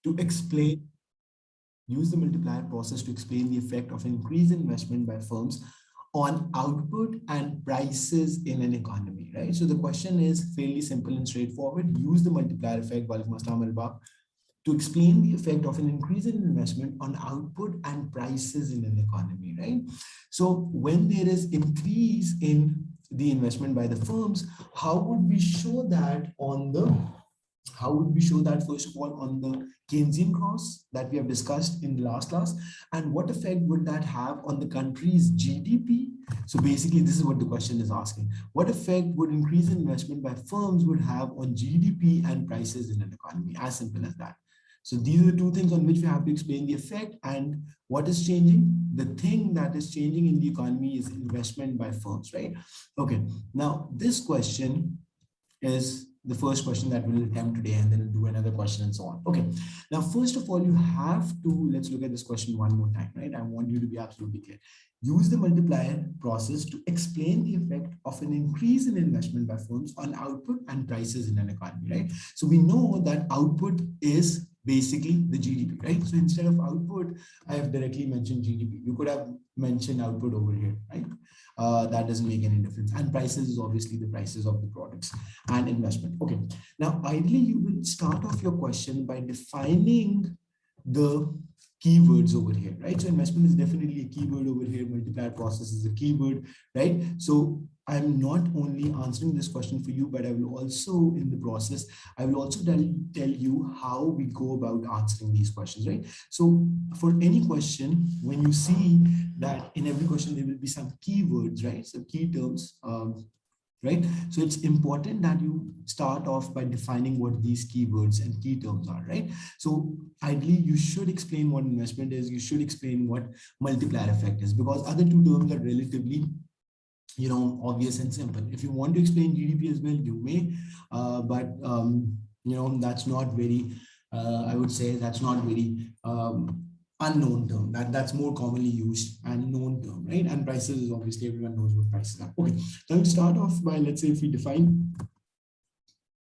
to explain, use the multiplier process to explain the effect of an increased investment by firms on output and prices in an economy, right? So the question is fairly simple and straightforward. Use the multiplier effect, to explain the effect of an increase in investment on output and prices in an economy, right? So when there is increase in the investment by the firms, how would we show that on the first of all on the Keynesian cross that we have discussed in the last class, and what effect would that have on the country's GDP? So basically, this is what the question is asking. What effect would increased investment by firms would have on GDP and prices in an economy? As simple as that. So these are the two things on which we have to explain the effect. And what is changing? The thing that is changing in the economy is investment by firms, right? Okay, now this question is the first question that we'll attempt today, and then we'll do another question and so on. Okay, now first of all, you have to, let's look at this question one more time, right? I want you to be absolutely clear. Use the multiplier process to explain the effect of an increase in investment by firms on output and prices in an economy, right? So we know that output is basically the GDP, right? So instead of output, I have directly mentioned GDP. You could have mentioned output over here, right? That doesn't make any difference. And prices is obviously the prices of the products and investment. Okay, now ideally you will start off your question by defining the keywords over here, right? So investment is definitely a keyword over here. Multiplier process is a keyword, right? So I'm not only answering this question for you, but I will also, in the process, I will also tell you how we go about answering these questions, right? So for any question, when you see that in every question, there will be some keywords, right? So key terms, right? So it's important that you start off by defining what these keywords and key terms are, right? So ideally, you should explain what investment is. You should explain what multiplier effect is, because other two terms are relatively, obvious and simple. If you want to explain GDP as well, you may, but that's not very, I would say that's not very unknown term. That's more commonly used and known term, right? And prices is obviously everyone knows what prices are. Okay, now to start off by, let's say if we define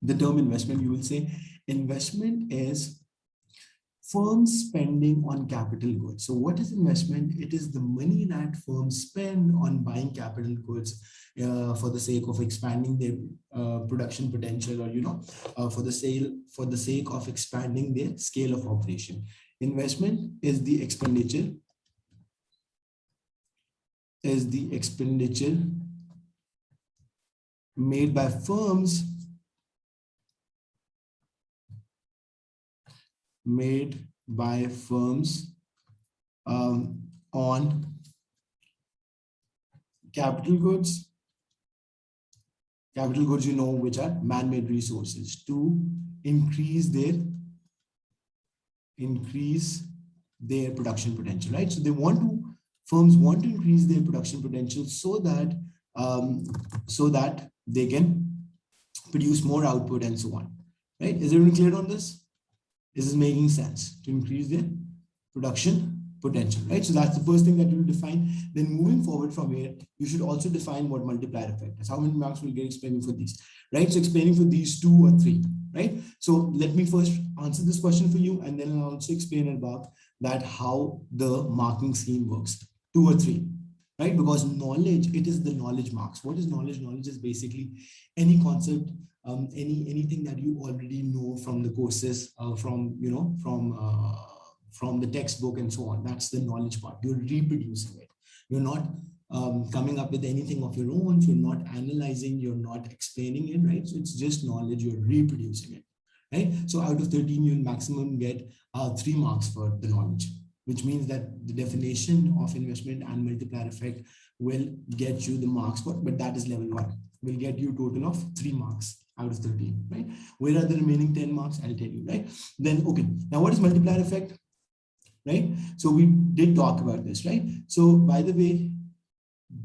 the term investment, you will say investment is firms spending on capital goods. So what is investment? It is the money that firms spend on buying capital goods for the sake of expanding their production potential, or for the sake of expanding their scale of operation. Investment is the expenditure made by firms on capital goods, which are man-made resources, to increase their production potential, right? So firms want to increase their production potential so that they can produce more output and so on, right? Is everyone clear on this? This is making sense, to increase their production potential, right? So that's the first thing that you will define. Then moving forward from here, you should also define what multiplier effect is. How many marks will get explaining for these, right? So explaining for these 2 or 3, right? So let me first answer this question for you, and then I'll also explain about that how the marking scheme works. 2 or 3, right? Because knowledge, it is the knowledge marks. What is knowledge? Knowledge is basically any concept, anything that you already know from the courses, from the textbook and so on. That's the knowledge part. You're reproducing it. You're not coming up with anything of your own. You're not analyzing. You're not explaining it, right? So it's just knowledge. You're reproducing it, right? So out of 13, you'll maximum get 3 marks for the knowledge, which means that the definition of investment and multiplier effect will get you the marks, but that is level 1. Will get you a total of 3 marks out of 13, right? Where are the remaining 10 marks? I'll tell you, right? Then, okay, now what is multiplier effect, right? So we did talk about this, right? So by the way,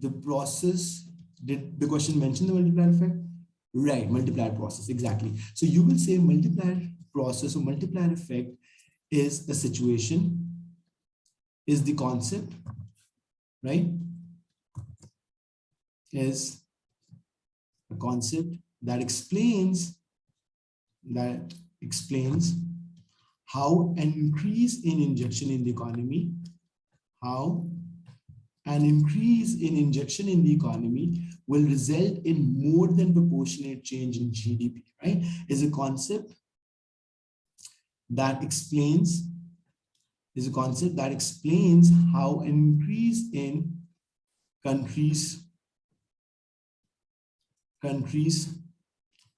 the process, did the question mention the multiplier effect? Right, multiplier process, exactly. So you will say multiplier process or multiplier effect is a situation, is the concept, right? Is a concept that explains how an increase in injection in the economy, how an increase in injection in the economy will result in more than proportionate change in GDP, right? Is a concept that explains how an increase in countries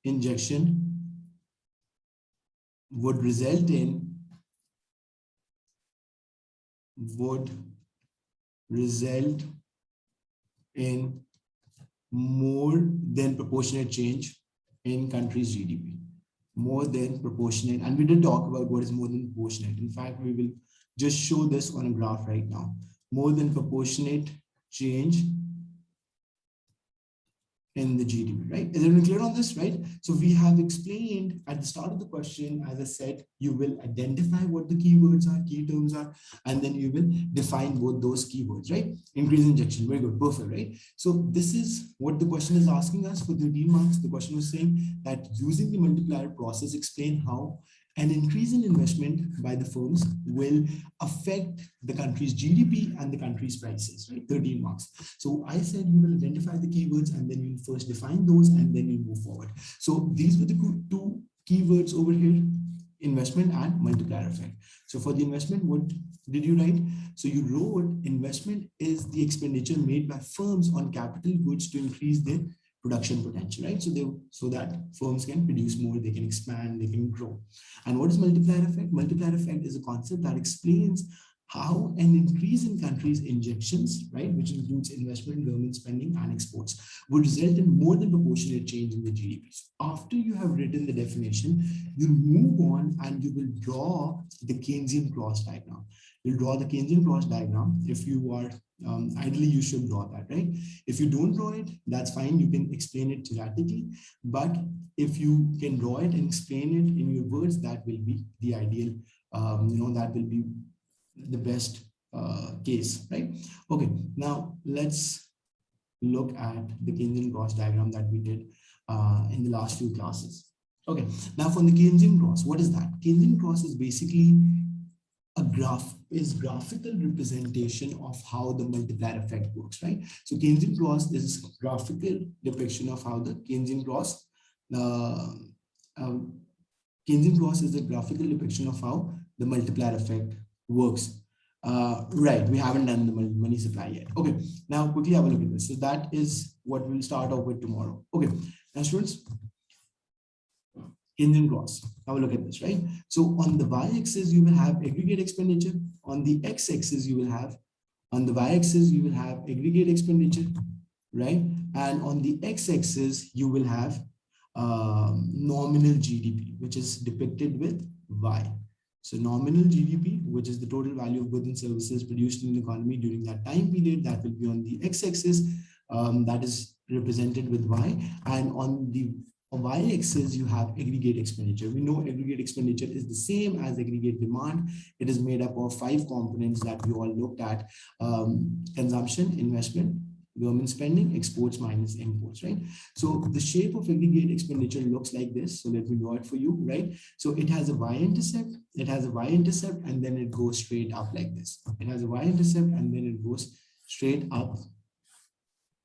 injection would result in more than proportionate change in countries' GDP. More than proportionate, and we did talk about what is more than proportionate. In fact, we will just show this on a graph right now. More than proportionate change in the GDP, right? Is everyone clear on this, right? So we have explained at the start of the question, as I said, you will identify what the keywords are, key terms are, and then you will define both those keywords, right? Increase injection, very good, perfect, right? So this is what the question is asking us for 13 marks. The question was saying that using the multiplier process, explain how an increase in investment by the firms will affect the country's GDP and the country's prices, right? 13 marks. So I said you will identify the keywords and then you first define those and then you move forward. So these were the two keywords over here, investment and multiplier effect. So for the investment, what did you write? So you wrote investment is the expenditure made by firms on capital goods to increase their production potential, right? So that firms can produce more, they can expand, they can grow. And what is multiplier effect? Multiplier effect is a concept that explains how an increase in countries' injections, right, which includes investment, government spending, and exports, would result in more than proportionate change in the GDP. So after you have written the definition, you move on and you will draw the Keynesian cross diagram. You'll draw the Keynesian cross diagram. If you are ideally, you should draw that, right? If you don't draw it, that's fine. You can explain it theoretically, but if you can draw it and explain it in your words, that will be the ideal. That will be the best case, right? Okay, now let's look at the Keynesian cross diagram that we did in the last few classes. Okay, now from the Keynesian cross, what is that? Keynesian cross is basically a graphical representation of how the multiplier effect works, right? So Keynesian cross is a graphical depiction of how the Keynesian cross is a graphical depiction of how the multiplier effect works. Right, we haven't done the money supply yet. Okay, now quickly have a look at this. So that is what we'll start off with tomorrow. Okay, now students, Keynesian cross. Have a look at this, right? So on the y-axis, you will have aggregate expenditure. On the x-axis, you will have aggregate expenditure, right? And on the x-axis, you will have nominal GDP, which is depicted with y. So nominal GDP, which is the total value of goods and services produced in the economy during that time period, that will be on the x-axis, that is represented with y. And on the y-axis, you have aggregate expenditure. We know aggregate expenditure is the same as aggregate demand. It is made up of 5 components that we all looked at: consumption, investment, government spending, exports minus imports, right? So the shape of aggregate expenditure looks like this. So let me draw it for you, right? So it has a y-intercept, and then it goes straight up like this. It has a y-intercept and then it goes straight up.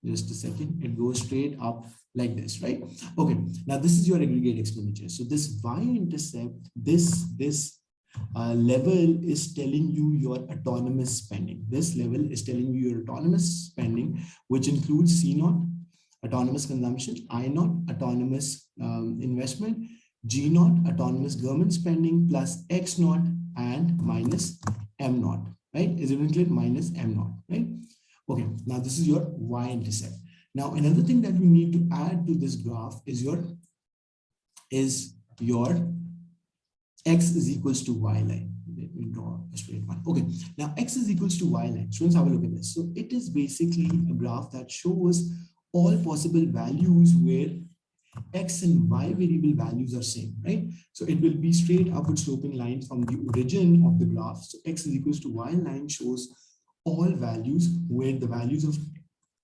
Just a second, it goes straight up like this, right? Okay, now this is your aggregate expenditure. So this y-intercept, this level is telling you your autonomous spending. This level is telling you your autonomous spending, which includes C0, autonomous consumption, I0, autonomous investment, G0, autonomous government spending, plus X0 and minus M0, right? Is it clear? Minus M0, right? Okay, now this is your y-intercept. Now another thing that we need to add to this graph is your x is equals to y line. Let me draw a straight one. Okay, now x is equals to y line. Students, have a look at this. So it is basically a graph that shows all possible values where x and y variable values are same, right? So it will be straight upward sloping line from the origin of the graph. So x is equals to y line shows all values where the values of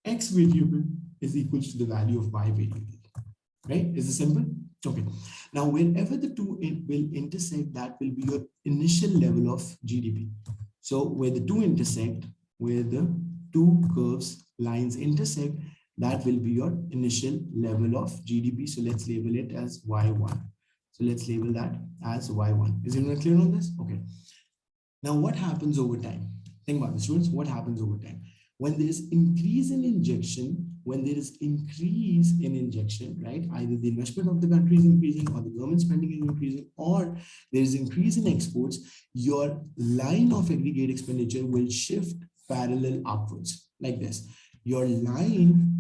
x variable is equals to the value of y variable, right? Is it simple? Okay. Now, wherever the two will intersect, that will be your initial level of GDP. So where the two intersect, where the two curves lines intersect, that will be your initial level of GDP. So let's label it as Y1. So let's label that as Y1. Is everyone clear on this? Okay. Now, what happens over time? Think about this, students. What happens over time? When there is increase in injection, when there is increase in injection, right? Either the investment of the country is increasing or the government spending is increasing or there is increase in exports, your line of aggregate expenditure will shift parallel upwards like this. Your line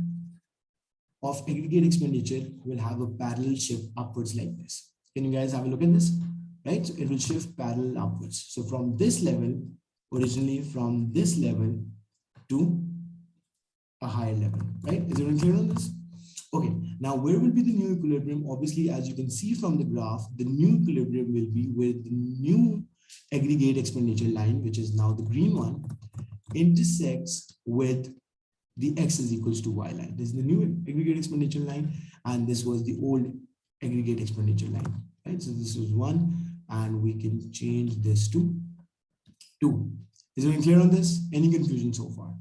of aggregate expenditure will have a parallel shift upwards like this. Can you guys have a look at this? Right? So it will shift parallel upwards. So from this level, originally from this level to a higher level, right? Is everyone clear on this? Okay, now where will be the new equilibrium? Obviously, as you can see from the graph, the new equilibrium will be with the new aggregate expenditure line, which is now the green one, intersects with the x is equals to y line. This is the new aggregate expenditure line, and this was the old aggregate expenditure line, right? So this is 1, and we can change this to 2. Is everyone clear on this? Any confusion so far?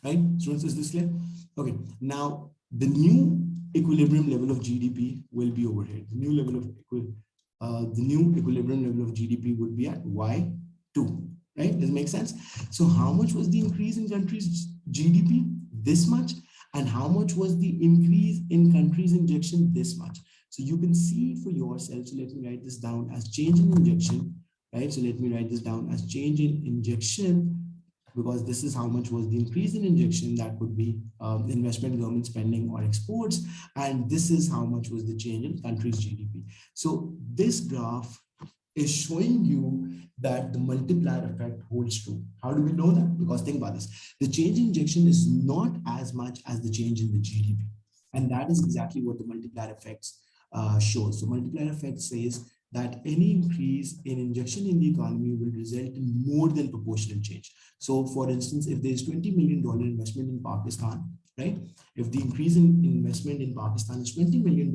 Right? Students, is this clear? Okay, now the new equilibrium level of GDP will be over here. The new level of the new equilibrium level of GDP would be at Y2, right? Does it make sense? So how much was the increase in countries' GDP? This much. And how much was the increase in countries' injection? This much. So you can see for yourself. So let me write this down as change in injection, right? So let me write this down as change in injection, because this is how much was the increase in injection. That would be investment, government spending, or exports. And this is how much was the change in countries' GDP. So this graph is showing you that the multiplier effect holds true. How do we know that? Because think about this. The change in injection is not as much as the change in the GDP. And that is exactly what the multiplier effects shows. So multiplier effect says that any increase in injection in the economy will result in more than proportional change. So for instance, if there's $20 million investment in Pakistan, right? If the increase in investment in Pakistan is $20 million,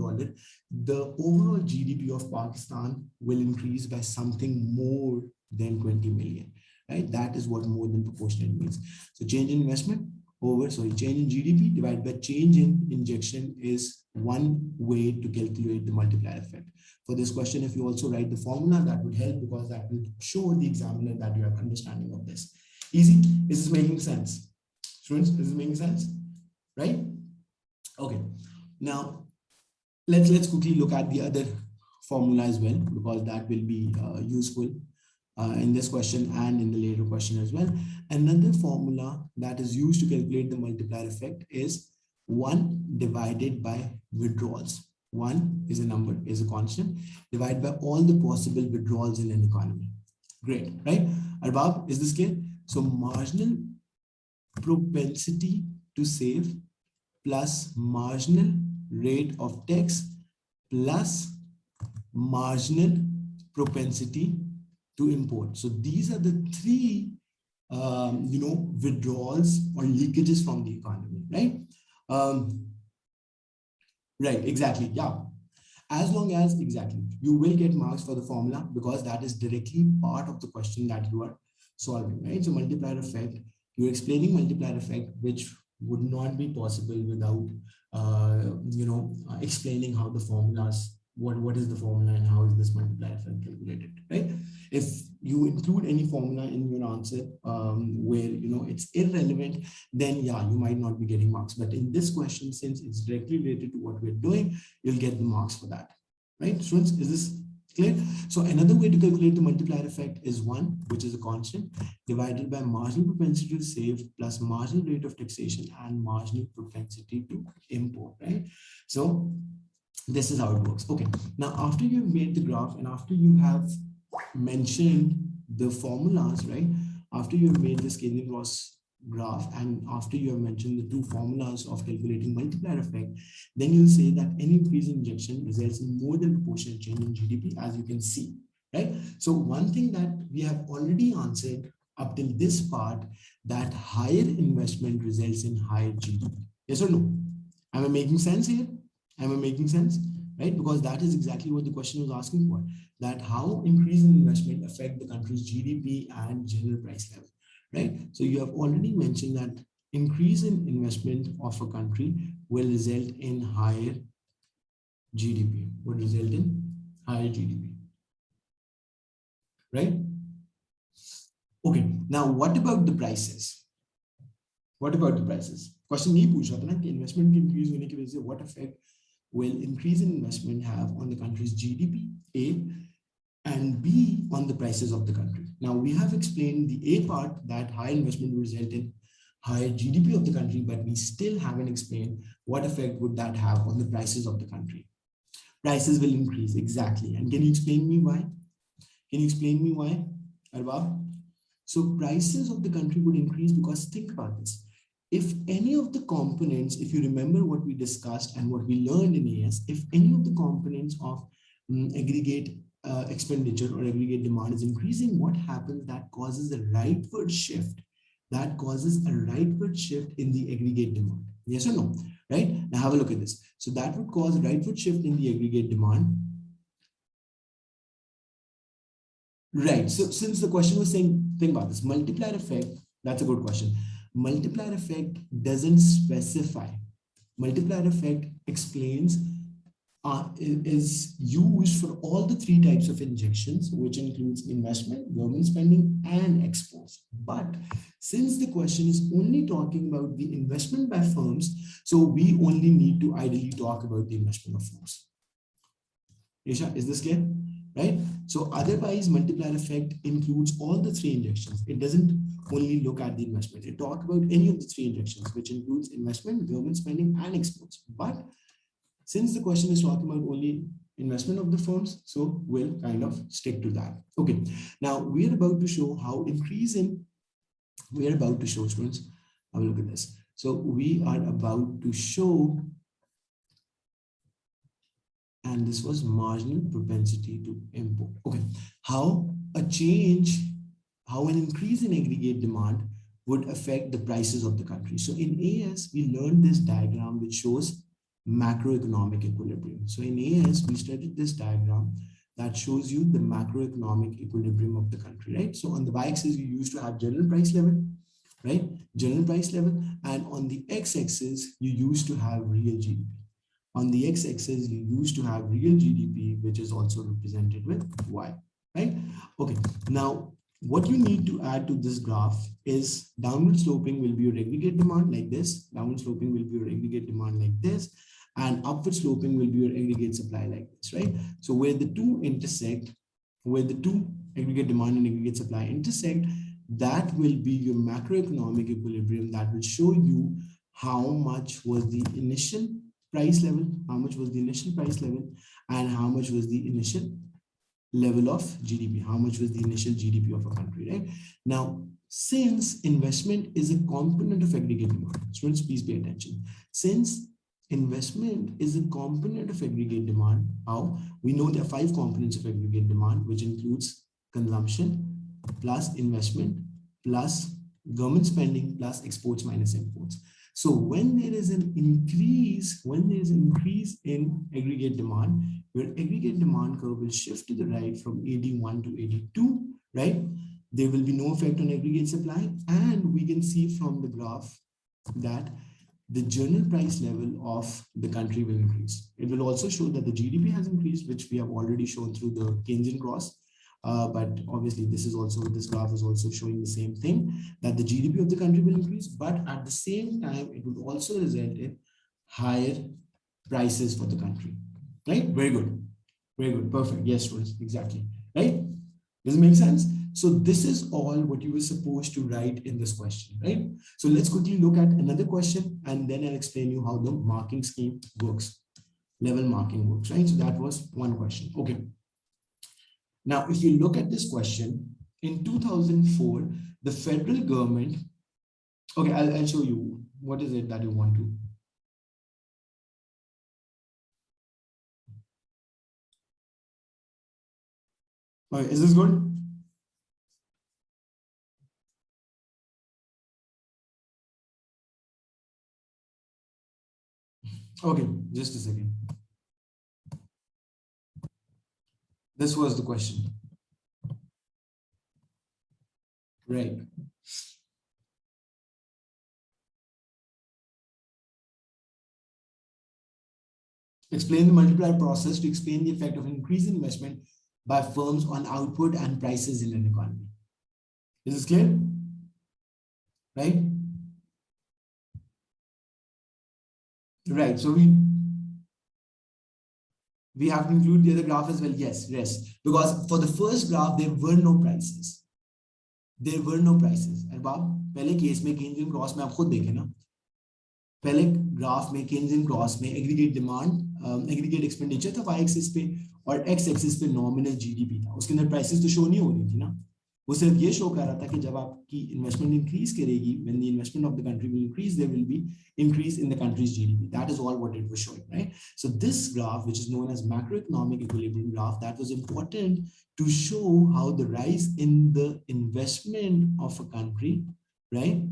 the overall GDP of Pakistan will increase by something more than 20 million, right? That is what more than proportional means. So change in investment over, change in GDP divided by change in injection is one way to calculate the multiplier effect. For this question, if you also write the formula, that would help, because that will show the examiner that you have understanding of this. Easy? Is this making sense? Students, is this making sense? Right? Okay. Now, let's quickly look at the other formula as well, because that will be useful in this question and in the later question as well. Another formula that is used to calculate the multiplier effect is 1 divided by withdrawals. 1 is a number, is a constant, divided by all the possible withdrawals in an economy. Great, right? Arbab, is this clear? So marginal propensity to save plus marginal rate of tax plus marginal propensity to import. So these are the three, withdrawals or leakages from the economy, right? Right, exactly, yeah. As long as, exactly, you will get marks for the formula, because that is directly part of the question that you are solving, right? So multiplier effect, you're explaining multiplier effect, which would not be possible without, explaining how the formulas, what is the formula and how is this multiplier effect calculated, right? If you include any formula in your answer where, it's irrelevant, then yeah, you might not be getting marks. But in this question, since it's directly related to what we're doing, you'll get the marks for that, right? Students, is this clear? So another way to calculate the multiplier effect is 1, which is a constant, divided by marginal propensity to save plus marginal rate of taxation and marginal propensity to import, right? So this is how it works. Okay, now after you've made the graph and after you have mentioned the formulas, right? After you have made the scaling loss graph and after you have mentioned the two formulas of calculating multiplier effect, then you'll say that any increase in injection results in more than proportional change in GDP, as you can see, right? So one thing that we have already answered up till this part, that higher investment results in higher GDP. Yes or no? Am I making sense here? Am I making sense? right? Because that is exactly what the question was asking for, that how increase in investment affect the country's GDP and general price level, right? So you have already mentioned that increase in investment of a country will result in higher GDP, would result in higher GDP, right? Okay, now what about the prices? What about the prices? Question ये पूछ रहा था ना कि investment की increase होने की वजह से what effect will increase in investment have on the country's GDP, A, and B, on the prices of the country. Now we have explained the A part, that high investment will result in higher GDP of the country, but we still haven't explained what effect would that have on the prices of the country. Prices will increase, exactly. And can you explain me why? Can you explain me why, Arbab? So prices of the country would increase because think about this. If any of the components, if you remember what we discussed and what we learned in AS, if any of the components of aggregate expenditure or aggregate demand is increasing, what happens? That causes a rightward shift. That causes a rightward shift in the aggregate demand. Yes or no? Right? Now have a look at this. So that would cause a rightward shift in the aggregate demand. Right. So since the question was saying, think about this multiplier effect, that's a good question. Multiplier effect doesn't specify. Multiplier effect explains is used for all the three types of injections, which includes investment, government spending, and exports. But since the question is only talking about the investment by firms, so we only need to ideally talk about the investment of firms. Isha, is this clear? Right? So otherwise, multiplier effect includes all the three injections. It doesn't only look at the investment. It talks about any of the three injections, which includes investment, government spending, and exports. But since the question is talking about only investment of the firms, so we'll kind of stick to that. Okay. Now we're about to show how we're about to show, students, have a look at this. So we are about to show, and this was marginal propensity to import. Okay, how an increase in aggregate demand would affect the prices of the country. So in AS, we learned this diagram which shows macroeconomic equilibrium. So in AS, we studied this diagram that shows you the macroeconomic equilibrium of the country, right? So on the y-axis, you used to have general price level, right? General price level, and on the x-axis, you used to have real GDP. On the x-axis, you used to have real GDP, which is also represented with Y, right? Okay, now what you need to add to this graph is downward sloping will be your aggregate demand like this, downward sloping will be your aggregate demand like this, and upward sloping will be your aggregate supply like this, right? So where the two intersect, where the two aggregate demand and aggregate supply intersect, that will be your macroeconomic equilibrium that will show you how much was the initial price level, how much was the initial price level, and how much was the initial level of GDP, how much was the initial GDP of a country, right? Now, since investment is a component of aggregate demand, students, please pay attention. Since investment is a component of aggregate demand, how? We know there are 5 components of aggregate demand, which includes consumption plus investment plus government spending plus exports minus imports. So when there is an increase, in aggregate demand, where aggregate demand curve will shift to the right from AD1 to AD2, right? There will be no effect on aggregate supply. And we can see from the graph that the general price level of the country will increase. It will also show that the GDP has increased, which we have already shown through the Keynesian cross. But obviously this graph is also showing the same thing, that the GDP of the country will increase, but at the same time, it would also result in higher prices for the country, right? Very good, perfect. Yes, students, exactly, right? Does it make sense? So this is all what you were supposed to write in this question, right? So let's quickly look at another question, and then I'll explain you how the marking scheme works, level marking works, right? So that was one question. Okay. Now, if you look at this question, in 2004, the federal government, okay, I'll show you. What is it that you want to? Okay, is this good? Okay, just a second. This was the question, right? Explain the multiplier process to explain the effect of increased investment by firms on output and prices in an economy. Is this clear? Right? Right. So we have to include the other graph as well. Yes, because for the first graph there were no prices. There were no prices. Arbab पहले case में केंद्रीय cross में आप खुद देखें ना, पहले graph में केंद्रीय क्रॉस में एग्रीगेट डिमांड एग्रीगेट एक्सपेंडिचर था वाई एक्सिस पे और एक्स एक्सिस पे नॉमिनल जीडीपी था, उसके अंदर प्राइसेस तो शो नहीं हो रही थी ना, वो सिर्फ ये शो कर रहा था कि जब आपकी इन्वेस्टमेंट इंक्रीज करेगी, when the investment of the country will increase, there will be increase in the country's GDP. That is all what it was showing, right? So this graph, which is known as macroeconomic equilibrium graph, that was important to show how the rise in the investment of a country, right?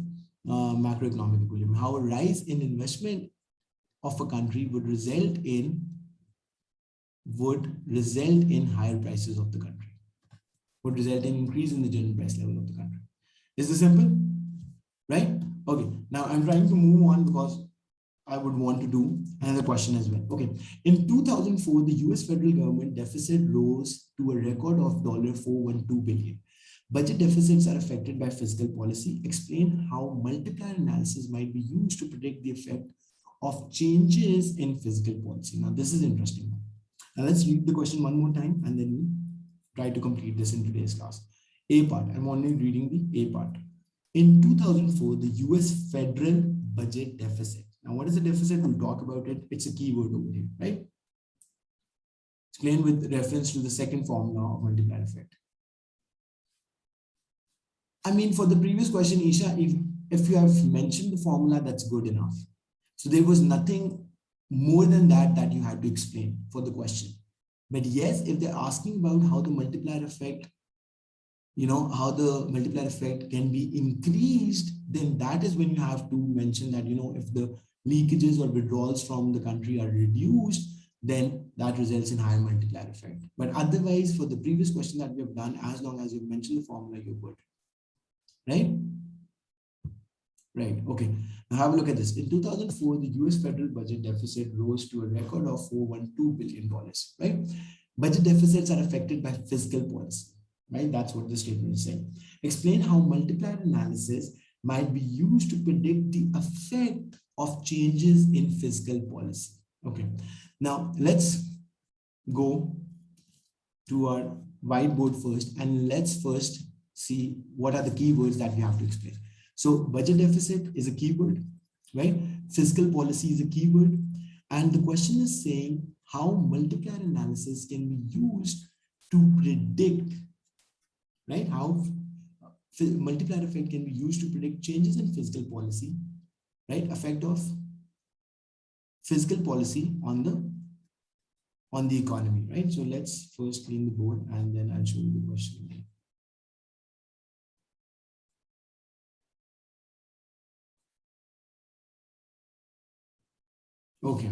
Macroeconomic equilibrium, how a rise in investment of a country would result in higher prices of the country, would result in increase in the general price level of the country. Is this simple? Right? Okay. Now I'm trying to move on because I would want to do another question as well. Okay. In 2004, the US federal government deficit rose to a record of $412 billion. Budget deficits are affected by fiscal policy. Explain how multiplier analysis might be used to predict the effect of changes in fiscal policy. Now, this is interesting. Now, let's read the question one more time and then try to complete this in today's class. A part, I'm only reading the A part. In 2004, the US federal budget deficit. Now, what is the deficit? We'll talk about it. It's a keyword over here, right? Explain with reference to the second formula of multiplier effect. I mean, for the previous question, Isha, if you have mentioned the formula, that's good enough. So there was nothing more than that you had to explain for the question. But yes, if they're asking about how the multiplier effect, how the multiplier effect can be increased, then that is when you have to mention that, if the leakages or withdrawals from the country are reduced, then that results in higher multiplier effect. But otherwise, for the previous question that we have done, as long as you've mentioned the formula, you're good. Right? Right. Okay. Now have a look at this. In 2004, the US federal budget deficit rose to a record of $412 billion. Right? Budget deficits are affected by fiscal policy. Right? That's what the statement is saying. Explain how multiplier analysis might be used to predict the effect of changes in fiscal policy. Okay. Now let's go to our whiteboard first, and let's first see what are the keywords that we have to explain. So budget deficit is a keyword, right? Fiscal policy is a keyword. And the question is saying how multiplier analysis can be used to predict, right? How multiplier effect can be used to predict changes in fiscal policy, right? Effect of fiscal policy on the economy, right? So let's first clean the board and then I'll show you the question. Okay.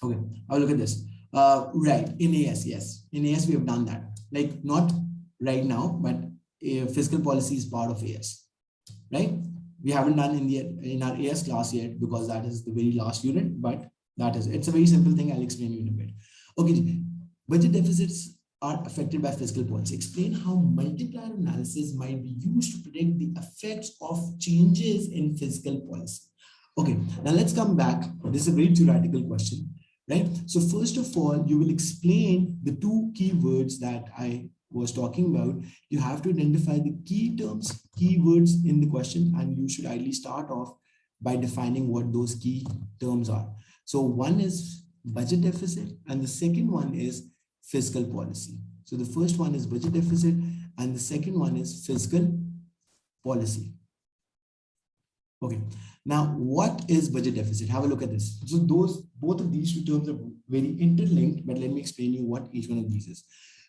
Okay. I'll look at this. Right. In AS, yes. In AS, we have done that. Like not right now, but fiscal policy is part of AS. Right? We haven't done in our AS class yet because that is the very last unit, but it's a very simple thing. I'll explain you in a bit. Okay. Budget deficits are affected by fiscal policy. Explain how multiplier analysis might be used to predict the effects of changes in fiscal policy. Okay, now let's come back. This is a very theoretical question, right? So first of all, you will explain the two keywords that I was talking about. You have to identify the key terms, keywords in the question, and you should ideally start off by defining what those key terms are. So one is budget deficit, and the second one is fiscal policy. So the first one is budget deficit, and the second one is fiscal policy. Okay, now what is budget deficit? Have a look at this. So both of these two terms are very interlinked, but let me explain you what each one of these is.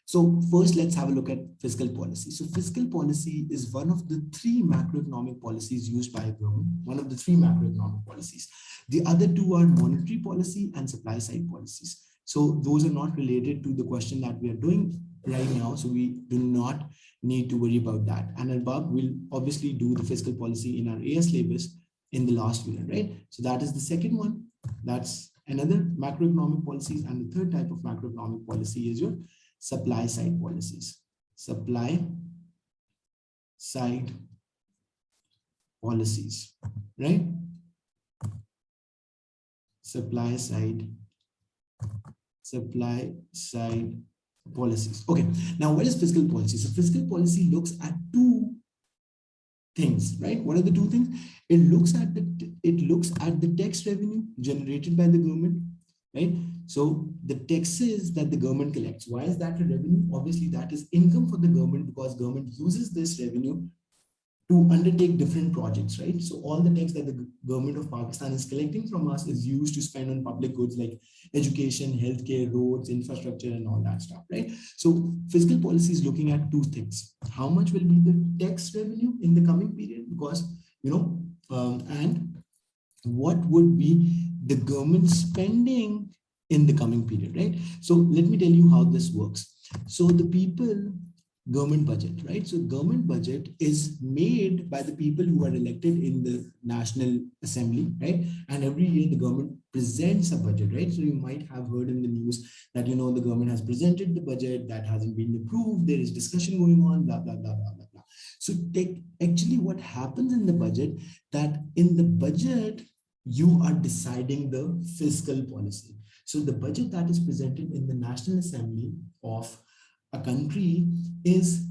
So first, let's have a look at fiscal policy. So fiscal policy is one of the three macroeconomic policies used by a government, one of the three macroeconomic policies. The other two are monetary policy and supply side policies. So those are not related to the question that we are doing right now. So we do not need to worry about that. And above, we'll obviously do the fiscal policy in our AS syllabus in the last unit, right? So that is the second one. That's another macroeconomic policies. And the third type of macroeconomic policy is your supply side policies. Supply side policies, right? Supply side policies. Okay, now what is fiscal policy? So fiscal policy looks at two things, right? What are the two things? It looks at the tax revenue generated by the government, right? So the taxes that the government collects, why is that a revenue? Obviously that is income for the government, because government uses this revenue to undertake different projects, right? So all the tax that the government of Pakistan is collecting from us is used to spend on public goods like education, healthcare, roads, infrastructure, and all that stuff, right? So fiscal policy is looking at two things: how much will be the tax revenue in the coming period, because and what would be the government spending in the coming period, right? So let me tell you how this works. So the people government budget, right? So government budget is made by the people who are elected in the National Assembly, right? And every year the government presents a budget, right? So you might have heard in the news that, the government has presented the budget that hasn't been approved. There is discussion going on, blah, blah, blah, blah, blah, blah. So actually what happens in the budget, that in the budget, you are deciding the fiscal policy. So the budget that is presented in the National Assembly of a country is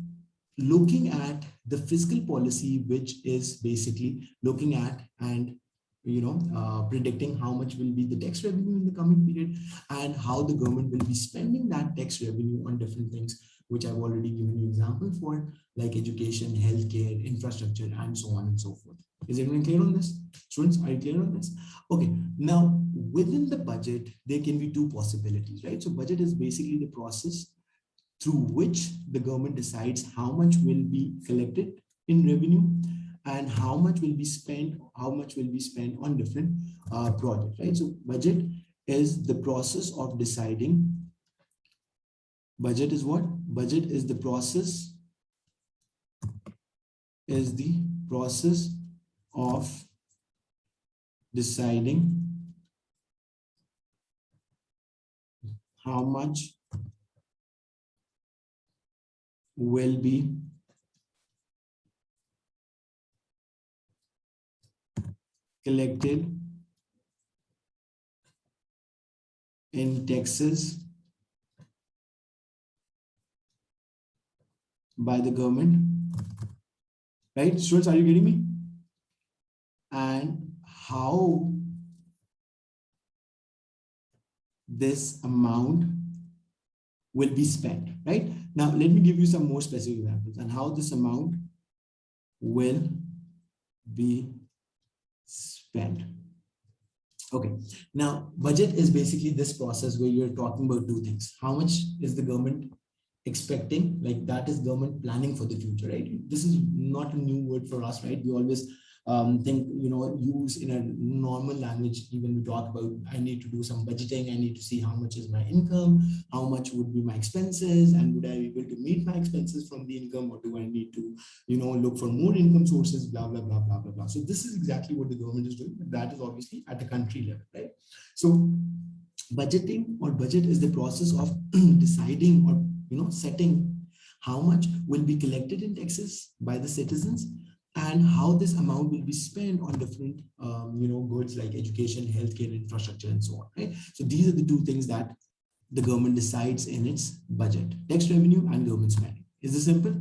looking at the fiscal policy, which is basically looking at and predicting how much will be the tax revenue in the coming period and how the government will be spending that tax revenue on different things, which I've already given you example for, like education, healthcare, infrastructure, and so on and so forth. Is everyone clear on this? Students, are you clear on this? Okay, now within the budget, there can be two possibilities, right? So budget is basically the process through which the government decides how much will be collected in revenue and how much will be spent on different projects, right? So budget is the process of deciding. Budget is what? Budget is the process of deciding how much will be collected in taxes by the government, right? Students, are you getting me? And how this amount will be spent, right? Now, let me give you some more specific examples and how this amount will be spent. Okay, now budget is basically this process where you're talking about two things. How much is the government expecting? Like that is government planning for the future, right? This is not a new word for us, right? We always think, use in a normal language. Even we talk about, I need to do some budgeting. I need to see how much is my income, how much would be my expenses, and would I be able to meet my expenses from the income, or do I need to, look for more income sources, blah, blah, blah, blah, blah, blah. So this is exactly what the government is doing. But that is obviously at the country level, right? So budgeting or budget is the process of deciding or, setting how much will be collected in taxes by the citizens and how this amount will be spent on different, goods like education, healthcare, infrastructure, and so on, right? So these are the two things that the government decides in its budget: tax revenue and government spending. Is this simple?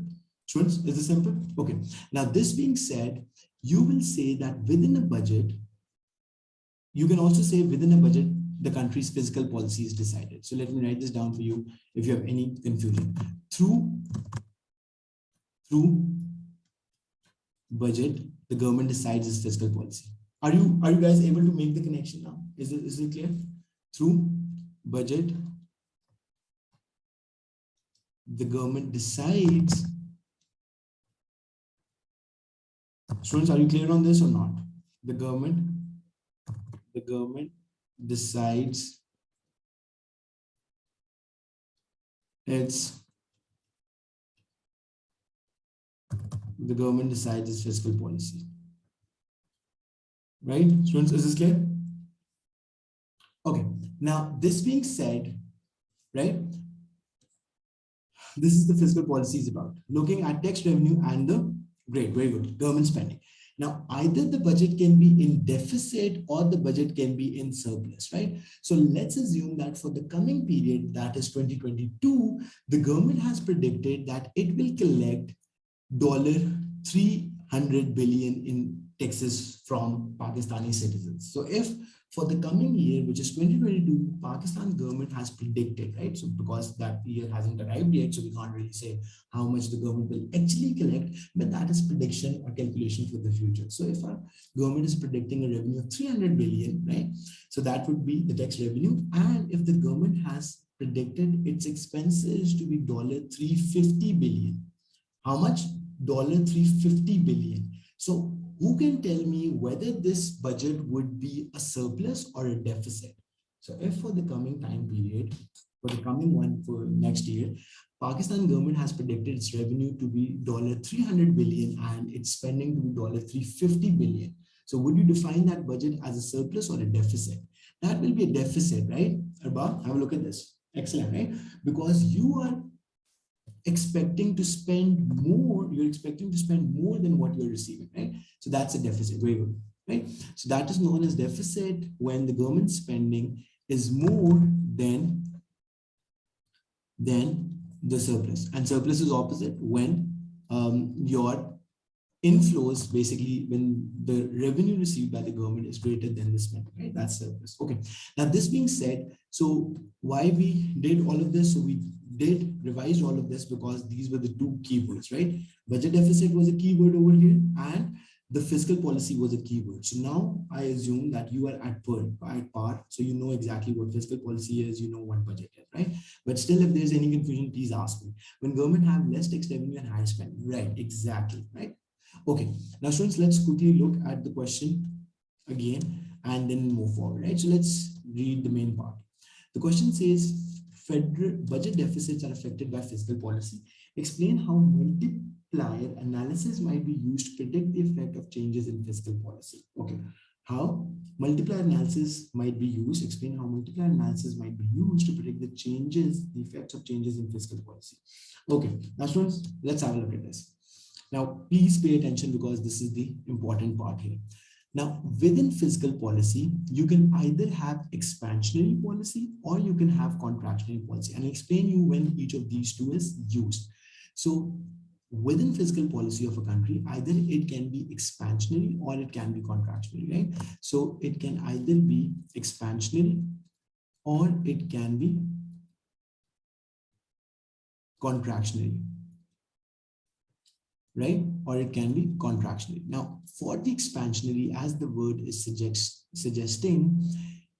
Students, is this simple? Okay. Now, this being said, you will say that within a budget, you can also say within a budget, the country's fiscal policy is decided. So let me write this down for you if you have any confusion. Through budget, the government decides its fiscal policy. Are you guys able to make the connection now? Is it clear? Through budget, the government decides. Students, are you clear on this or not? The government decides It's the government decides its fiscal policy. Right? Students, is this clear? Okay. Now, this being said, right? This is the fiscal policy is about. Looking at tax revenue and the great, very good, government spending. Now, either the budget can be in deficit or the budget can be in surplus, right? So let's assume that for the coming period, that is 2022, the government has predicted that it will collect $300 billion in taxes from Pakistani citizens. So if for the coming year, which is 2022, Pakistan's government has predicted, right? So because that year hasn't arrived yet, so we can't really say how much the government will actually collect, but that is prediction or calculation for the future. So if our government is predicting a revenue of 300 billion, right? So that would be the tax revenue. And if the government has predicted its expenses to be $350 billion, how much? $350 billion. So who can tell me whether this budget would be a surplus or a deficit? So if for the coming time period, for the coming one for next year, Pakistan government has predicted its revenue to be $300 billion and its spending to be $350 billion. So would you define that budget as a surplus or a deficit? That will be a deficit, right? Arba, have a look at this. Excellent, right? Because you are expecting to spend more, you're expecting to spend more than what you're receiving, right? So that's a deficit, very good, right? So that is known as deficit when the government spending is more than the surplus. And surplus is opposite when your inflows, basically when the revenue received by the government is greater than the spending, right? That's surplus. Okay. Now this being said, so why we did all of this? So we did revise all of this because these were the two keywords, right? Budget deficit was a keyword over here and the fiscal policy was a keyword. So now I assume that you are at par. So you know exactly what fiscal policy is, you know what budget is, right? But still, if there's any confusion, please ask me. When government have less tax revenue and higher spending, right? Exactly, right? Okay, now students, let's quickly look at the question again and then move forward, right? So let's read the main part. The question says, federal budget deficits are affected by fiscal policy. Explain how multiplier analysis might be used to predict the effect of changes in fiscal policy. Okay, how multiplier analysis might be used. Explain how multiplier analysis might be used to predict the effects of changes in fiscal policy. Okay, now students, let's have a look at this. Now, please pay attention because this is the important part here. Now, within fiscal policy, you can either have expansionary policy or you can have contractionary policy. And I'll explain you when each of these two is used. So within fiscal policy of a country, either it can be expansionary or it can be contractionary, right? So it can either be expansionary or it can be contractionary, right? Or it can be contractionary. Now, for the expansionary, as the word is suggesting,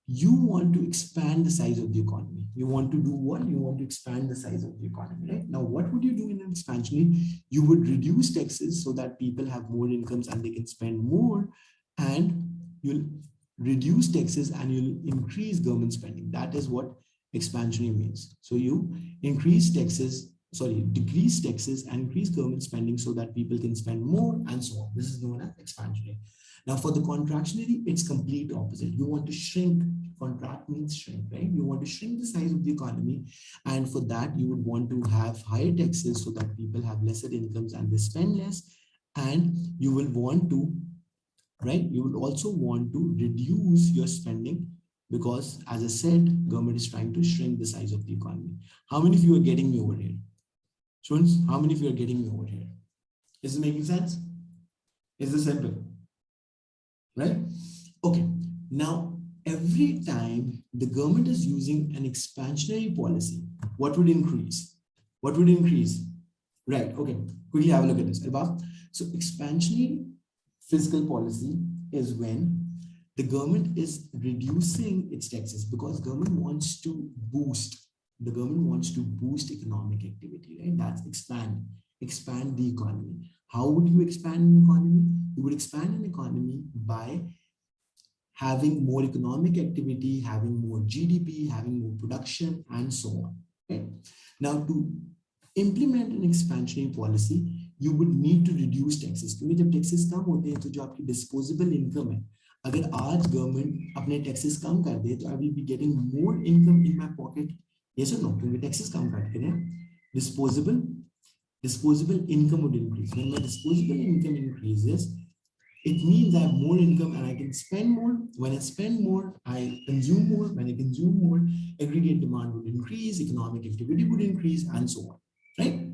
you want to expand the size of the economy. You want to do what? You want to expand the size of the economy, right? Now, what would you do in an expansionary? You would reduce taxes so that people have more incomes and they can spend more, and you'll reduce taxes and you'll increase government spending. That is what expansionary means. So you decrease taxes and increase government spending so that people can spend more and so on. This is known as expansionary. Now for the contractionary, it's complete opposite. You want to shrink. Contract means shrink, right? You want to shrink the size of the economy. And for that, you would want to have higher taxes so that people have lesser incomes and they spend less. And you will want to, right? You will also want to reduce your spending because, as I said, government is trying to shrink the size of the economy. How many of you are getting me over here? Students, how many of you are getting me over here? Is this making sense? Is this simple? Right? Okay. Now, every time the government is using an expansionary policy, what would increase? What would increase? Right. Okay. Quickly have a look at this. So expansionary fiscal policy is when the government is reducing its taxes because government wants to boost economic activity, right? That's expand the economy. How would you expand an economy? You would expand an economy by having more economic activity, having more GDP, having more production, and so on. right? Now, to implement an expansionary policy, you would need to reduce taxes, क्योंकि जब taxes कम होते हैं तो जो आपकी disposable income है, अगर आज गवर्नमेंट अपने taxes कम कर दे तो I will be getting more income in my pocket, yes or no? क्योंकि taxes कम काटते हैं, disposable income would increase. When my disposable income increases, it means I have more income and I can spend more. When I spend more, I consume more. When I consume more, aggregate demand would increase, economic activity would increase, and so on. Right?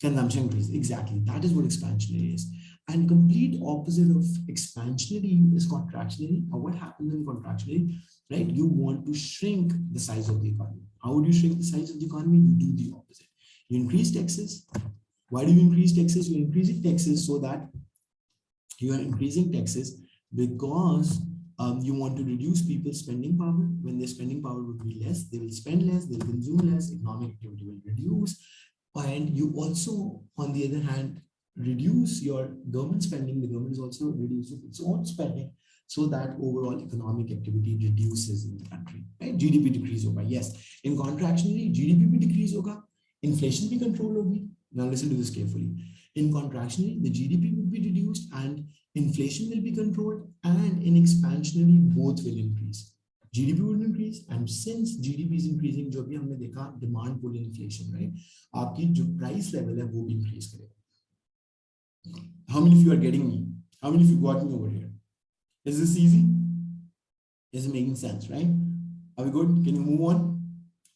Consumption increase. Exactly. That is what expansionary is. And complete opposite of expansionary is contractionary. Now, what happens in contractionary? Right? You want to shrink the size of the economy. How would you shrink the size of the economy? You do the opposite. You increase taxes. Why do you increase taxes? You increase taxes so that you are increasing taxes because you want to reduce people's spending power. When their spending power would be less, they will spend less, they'll consume less, economic activity will reduce. And you also, on the other hand, reduce your government spending. The government is also reducing its own spending so that overall economic activity reduces in the country. Right? GDP decrease hoga. Yes. In contractionary, GDP bhi decrease hoga. Inflation bhi control hogi. Now listen to this carefully. In contractionary, the GDP will be reduced and inflation will be controlled, and in expansionary, both will increase. GDP will increase, and since GDP is increasing, जो भी हमने देखा demand pull inflation, right? आपकी जो price level है वो भी increase करेगा. How many of you are getting me? How many of you got me over here? Is this easy? Is it making sense, right? Are we good? Can you move on?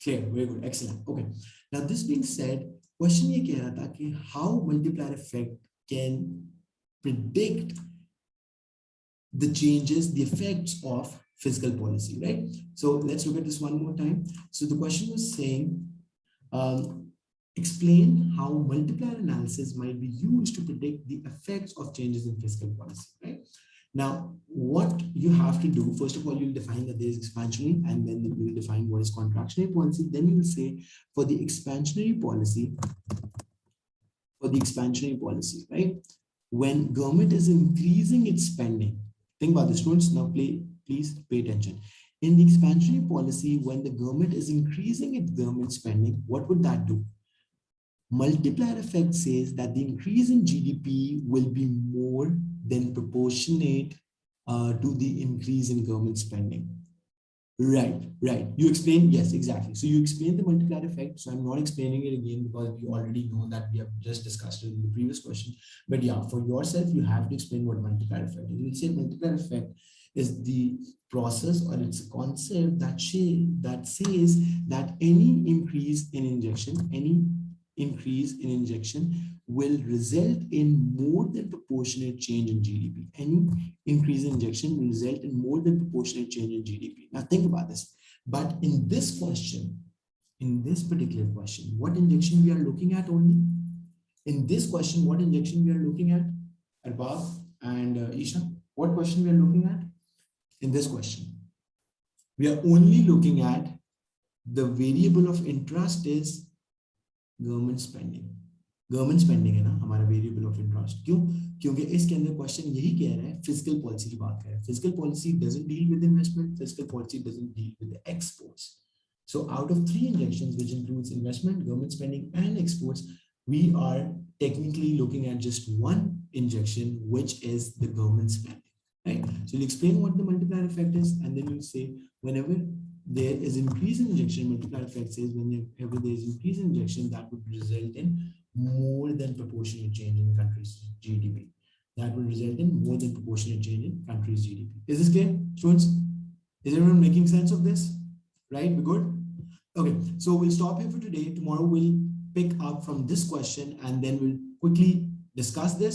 Clear, very good, excellent. Okay. Now this being said, question ये कह रहा था कि how multiplier effect can predict the changes, the effects of fiscal policy, right? So let's look at this one more time. So the question was saying, explain how multiplier analysis might be used to predict the effects of changes in fiscal policy, right? Now, what you have to do, first of all, you'll define that there is expansionary, and then you will define what is contractionary policy. Then you will say for the expansionary policy, right? When government is increasing its spending, think about the students now, please pay attention. In the expansionary policy, when the government is increasing its government spending, what would that do? Multiplier effect says that the increase in GDP will be more than proportionate to the increase in government spending. Right. You explained, yes, exactly. So you explained the multiplier effect. So I'm not explaining it again because we already know that we have just discussed it in the previous question. But yeah, for yourself, you have to explain what multiplier effect is. You'll say multiplier effect is the process, or it's a concept that says that any increase in injection will result in more than proportionate change in GDP. Any increase in injection will result in more than proportionate change in GDP. Now think about this. But in this particular question, what injection we are looking at only? In this question, what injection we are looking at? Arbab and Isha, what question we are looking at? In this question, we are only looking at the variable of interest is government spending है ना हमारा variable of interest. क्यों? क्योंकि इसके अंदर question यही कह रहा है, फिजिकल पॉलिसी की बात कर रहा है. Physical policy doesn't deal with investment, physical policy doesn't deal with exports. So out of 3 injections, which includes investment, government spending, and exports, we are technically looking at just one injection, which is the government spending, right? So you'll explain what the multiplier effect is, and then you'll say whenever there is increase in injection, multiplier effect says whenever there is increase in injection, that would result in more than proportionate change in country's GDP. That would result in more than proportionate change in country's GDP. Is this clear, students? Is everyone making sense of this? Right? We're good? Okay, so we'll stop here for today. Tomorrow we'll pick up from this question and then we'll quickly discuss this.